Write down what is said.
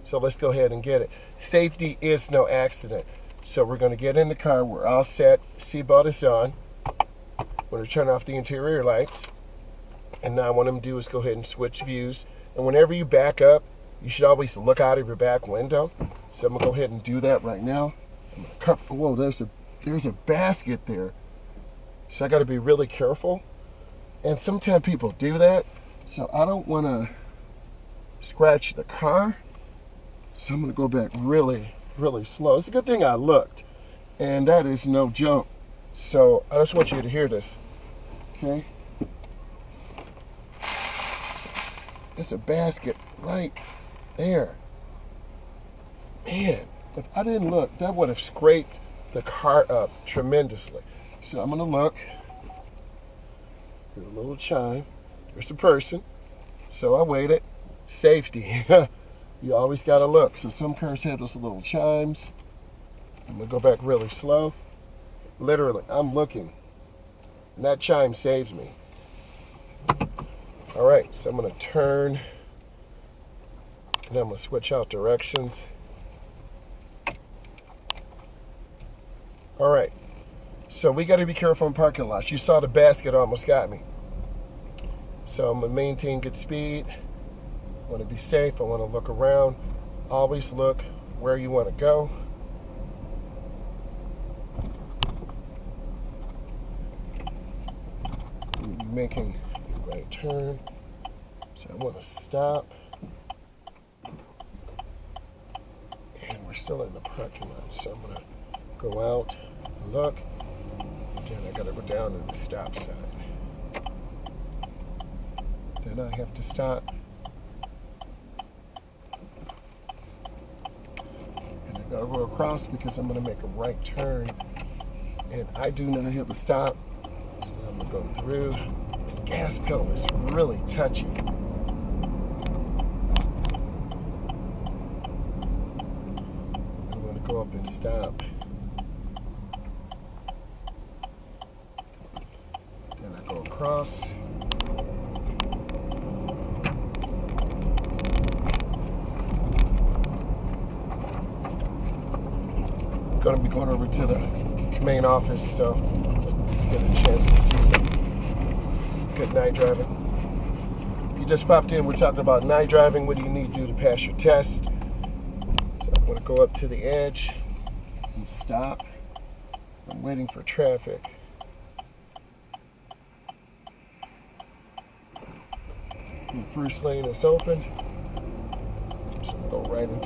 So let's go ahead and get it. Safety is no accident. So we're going to get in the car. We're all set. Seatbelt is on. I'm going to turn off the interior lights. And now what I'm going to do is go ahead and switch views. And whenever you back up, you should always look out of your back window. So I'm going to go ahead and do that right now. Whoa, there's a basket there. So I got to be really careful. And sometimes people do that. So I don't want to scratch the car. So I'm going to go back really, really slow. It's a good thing I looked. And that is no joke. So I just want you to hear this. Okay? There's a basket right there. Man, if I didn't look, that would have scraped the car up tremendously. So I'm going to look. Here's a little chime. There's a person. So I waited. Safety. You always got to look. So some cars have those little chimes. I'm going to go back really slow. Literally, I'm looking. And that chime saves me. All right, so I'm going to turn. And I'm going to switch out directions. All right. So we got to be careful in parking lots. You saw the basket almost got me. So I'm going to maintain good speed. I want to be safe. I want to look around. Always look where you want to go. You're making a right turn. So I want to stop. And we're still in the parking lot. So I'm going to go out and look. Then I got to go down to the stop sign. Then I have to stop. Gotta go across because I'm gonna make a right turn, and I do not have a stop. So I'm gonna go through. This gas pedal is really touchy. I'm gonna go up and stop. Then I go across. Going to be going over to the main office, so get a chance to see some good night driving. If you just popped in, we're talking about night driving. What do you need to do to pass your test? So I'm going to go up to the edge and stop. I'm waiting for traffic. The first lane is open. So I'm going to go right into